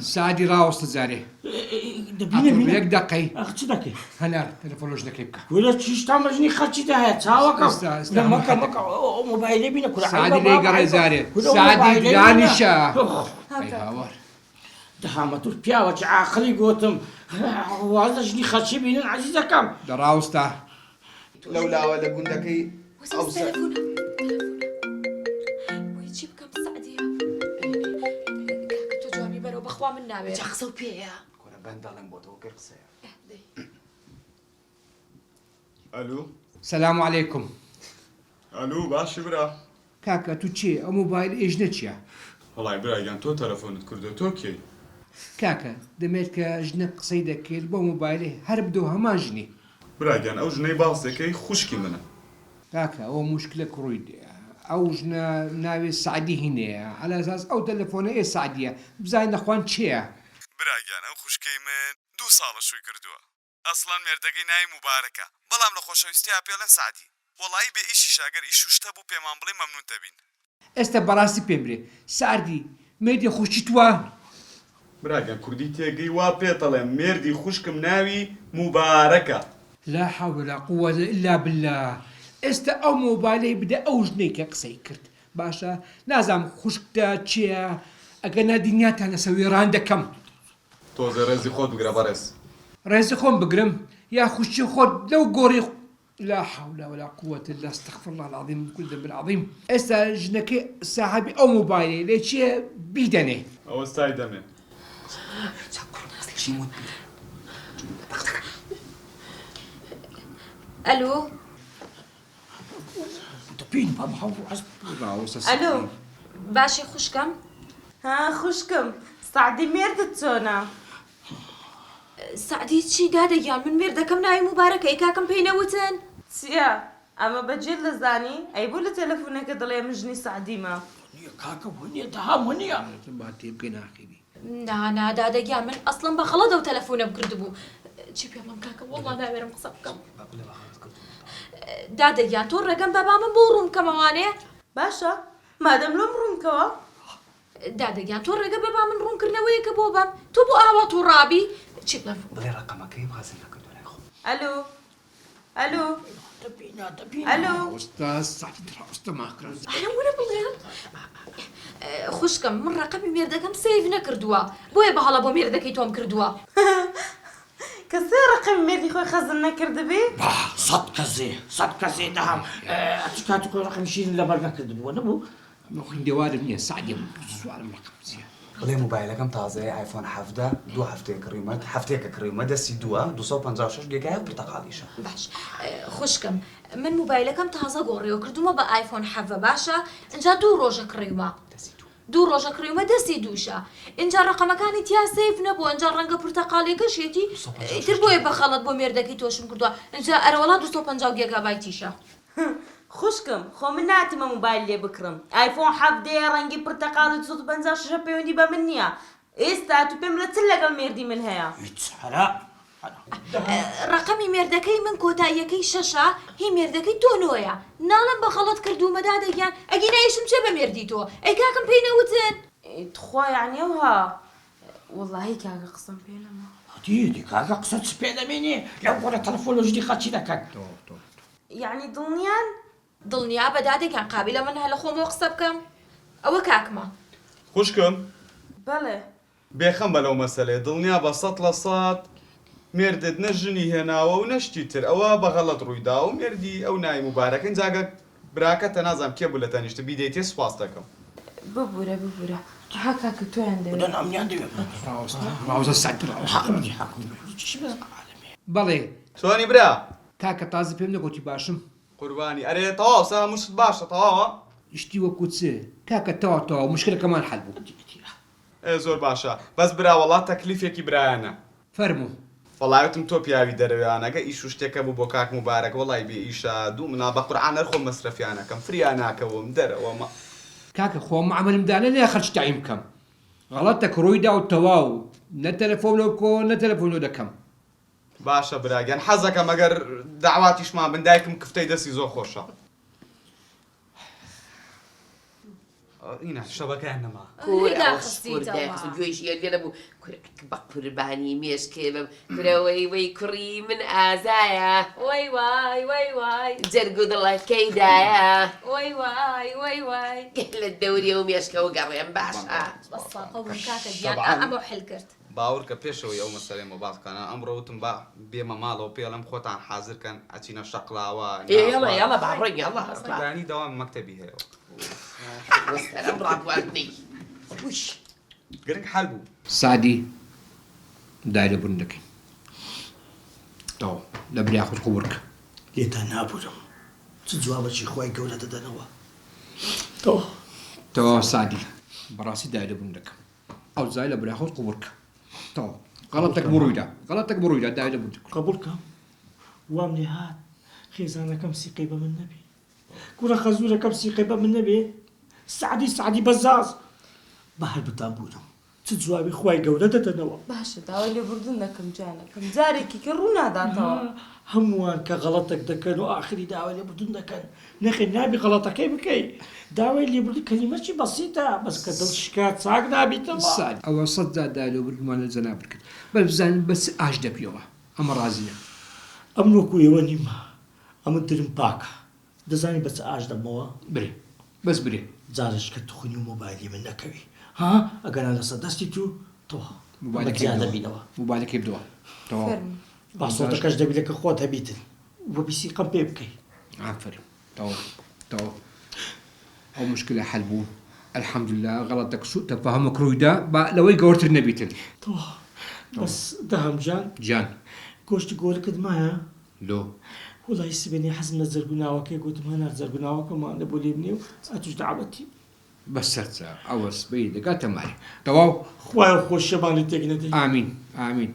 سعدي راوست زاري دبينا يك دقي اختي دكي هنا تلفونوش دقيقة ولا تشيش تعمجني خاتشي ده تساوك لا مكا موبايلي بينا كل سعدي لي قرا زاري سعدي دانشا اي هاور دهما تور بياوة عاقلي قوتم وهذا جني خاتشي بينا عزيزة كم دراوستا لولا ولا قندكي وسوس تلفونه ويجيب كم سعدية كاكتو جوامي برو بخوا من نابير جاخسو بيا كنا بندلم بوتو كرسي اهدي الو السلام عليكم الو باش برا كاكا تو تشي او موبايل اجنتشيا والله برا كان تو تلفونت كردو توكي كاكا دميت كاجنك قصيدك بو موبايلي هربدو هماجني برا كان او جني باصكي خوشكي منه كاكا هو مشكلة كرويد اوجنا ناوي السعدي هنا على اساس او تلفوني ايه السعدية بزاين اخوان تشيا برا كان او خوشكي من دو سال شوي كردوه اصلا مردقي ناي مباركه بلام لخوشويستي ابيلن سعدي والله بإيش شاگر إيشوشتا بو بيمان بلي ممنون تبين استا براسي بيمري سعدي ميدي خوشي توان برا كان كردي تيجي وا بيطلع مردي خوشكم ناوي مباركه لا حول ولا قوة إلا بالله استا او موبايلي بدا اوجنيك قصي كرت باشا لازم خوشكتا تشيا اقنا دنياتا نسوي راندكم توزي رزي خود بقرا برس رئيس خون بقرم يا خوشي خود لو قوري لا حول ولا قوة إلا استغفر الله العظيم من كل ذنب العظيم استا جنكي صاحبي او موبايلي ليش بيدني او استاي دمي الو دبين بابا حوض الو باشي خوشكم ها خوشكم سعدي ميردتونا سعدي چی دادەگیان من مێردەکەم ناوی مبارەکە ئیکاکەم پێی نەوتن چییە؟ ئەمە بەجێ لەزانی ئەی بوو لە تەلەفۆنەکە دەڵێ من ژنی سعدیمە كاكا ونيا دها ونيا باتي بقينا اخيبي نا دادەگیان من ئەسڵم بە خەڵەدە و تەلەفۆنەم کردبوو چی پێ بڵم کاکە وەڵڵا ناوێرم قسە بکەم دادەگیان تۆ ڕێگەم بەبا من بۆ ڕوون بکەمەوانەیە باشە مادەم لۆم ڕوونکەوە دادەگیان تۆ ڕێگە بەبا من ڕوونکردنەوەیەکە بۆ بەم تۆ بۆ ئاوا تۆ ڕابی چی بڵێم بلي رقمك كيف غازل لك ولا يخو ئەلو ئەلو دبينا ئەلو استاذ سعدي دراوستا ما كرا ئەلە وەرە بڵێم خوشکم من ڕقەمی مێردەکەم سیڤ نەکردووە بۆیە بە هەڵە بۆ مێردەکەی تۆم کردووە کەسێ ڕقم مێردی خۆی خەزم نەکردبێ صد كزي دهم اتكاتو رقم شيء لا برقه كذب وانا بو مخين دوار مني سعدي سؤال رقم زين بلي موبايلك كم تازه ايفون 7 دو هفته كريمات هفتيك كريمات دسي دوا 256 جيجا برتقاليشه باش خوشکم من مۆبایلەکەم تازە گۆڕیەوە کردومە بە ئایفۆن حەڤە باشە اینجا دوو ڕۆژە کڕیومە دسي تو دوو ڕۆژە کڕیومە دەستی دووشە اینجا ڕقەمەکانی تیا سیف نەبووە اینجا ڕەنگە پورتەقاڵێکەشێتی ئیتر بۆیە بە خەڵەت بۆ مێردەکەی تۆشم کردووە اینجا ئەرەوەڵا 250 گیگابایتیشە خوشکم خۆ من ناتیمە موبایل لێ بکڕم ئایفۆن حەڤدەیە ڕەنگی پرتەقاڵی 256 پەیوەندی بە من نییە ئێستا تو پێم لە چ لەگەڵ مێردی من هەیە يتسحرا ڕقەمی مێردەکەی من کۆتاییەکەی شەشە هی مێردەکەی تۆ نۆیە ناڵم بە خەڵەت کردومە دادەگیان ئەگی نایشم چێ بە مێردی تۆ ئەی کاکەم پێی نەوتن تخوا یعنیەوها واللهی کاکە قسم پێ نەما دي كاكا قصة سبيدا مني لو قرأ تلفون وجدي خاتشي دكاك یعنی دڵنیان دڵنیا بە دادەگیان قابلە من هەلە خۆمەوە قسە بکەم ئەوە کاکمە خوشكم بەڵێ بێخەم بەلەو مەسەلەیە دڵنیا بە 100% مێردت نەژنی هێناوە و نەشتی تر ئەوە بە غەڵەت ڕوویدا و مێردی ئەو نای مبارەکەن جاگە براکەتە نازام کێ بوو لە تەنیشتە بیدەیتێ سوپاس دەکەم ببوورە ها کاکە تۆیان دەوێت بدنا أمنيان دي راوستا سعدي حقني حقني بەڵێ چۆنی برا کاکە تازە پێم نەگوتی باشم قوربانی ئەرێ تەواو سەموشت باشە تەواوە شتی وەکو چێ کاکە تەوا مشکلەکەمان حەل بوو ئێ زۆر باشە بەس برا وەڵات تەکلیفێکی برایانە فەرموو وەڵایەتم تۆ پیاوی دەرەوێیانەکە ئیش و شتێکە بوو بۆ کاک مبارەک وەڵای بێ ئیشە دوو منا بە قورعانەر خۆم مەسرەفیانەکەم فریان ناکەوم دەرەوەمە کاکە خۆم معاملەمدانە لێ خەرج تایم بکەم غەڵەتێک ڕوویدا و تەواو نە تەلەفۆنەوە کۆ نە تەلەفۆنەوە دەکەم باشە براگەن حەزەکەم ئەگەر داواتیشمان بن دایکم کفتەی دەستی زۆر خۆشە هنا شبكة إنما هيدا كورة خصيتها داخل جويش يلي أنا كورك بقرباني ميش كيف كورة وي كوري من آزايا واي واي واي واي جرقود الله كيدايا واي واي واي واي قل الدوري وميشكا وقريم باشا بس قوم كاكا ديان طبعاً. أمو حلكرت باورکە پێشەوەی ئەو مەسەلەی مۆبازکانە ئەمڕۆ وتم با بێمە ماڵەوە پێڵم خۆتان حازرکەن ئەچینە شەقلاوە يلا بعرق يلا دانی داوام مەکتەبی هەیە والسلام رابوالدي وش گرنگ حەل بوو سعدی دایرە بوون دەکەین تەواو لە بریا خۆت قوبڕکە لێتان نابوورم چ جوابەکی خۆی گەورە دەدەنەوە تەواو سعدی بەڕاستی دایرە بوون دەکەم ئەو زای لە بریا خۆت قوبڕکە تەواو غەڵەتێک بڕوویدا دایرە بوون دەکەین قبولکە وام لێ هات خێزانەکەم سیقەی بە من نەبێ کوڕە خەزوورەکەم سیقەی بە من نەبێ سعدی بەزاز بە هەر بتان بوورم چ جوابی خۆی گەورە دەدەنەوە باشە داوای لێبوردن دەکەم جانەکەم جارێکی کە ڕوو ناداتەوە هەمووان کە غەڵەتێک دەکەن و ئاخری داوای لێبوردن دەکەن نەخێ نابی غەڵەتەکەی بکەی داوای لێبوردن کەلیمەکی بەسیتە بەس کە دڵشکا چاک نابیتەوە سعد ئەوە سەد جار دایرە بوونمان لە جەناب کرد بەس بزانین بەس ئاش دەپیەوە ئەمە ڕازیە ئەم وەکو ئێوە نیمە ئەمە درم پاکە دەزانی بەچ ئاش دەمەوە برێ بەس برێ جارش کە توخنی و مۆبایلی من نەکەوی ها ئەگەران لەسەر دەستی تو تۆ دەبینەوە موبایلەکەی بدەوە تەواو فەرموو باسۆتەکەش دەبیێت کە خۆت هەبیتن وە بیسی قەم پێ بکەی ئافرین تەواو ئەو مشکلە حەل بوو الحەمدولله غەڵەتێک سوء تەفاهمێک ڕوویدا با لەوەی گەورتر نەبیتن تۆ بەس دەهەمجان جان گۆشتی گۆرەکەت مایە لۆ وڵی سبێنی حەزم لە جەرگوناوەکەی گوتم هەنار جەرگوناوەکەمان لە بۆ لێ بنێ و ئەتوش دعوەتی بەسەرچە ئەوە سبەی دەگاتە ماری تەواو خوایە خۆشیەمانی تێک نەدەی ئامین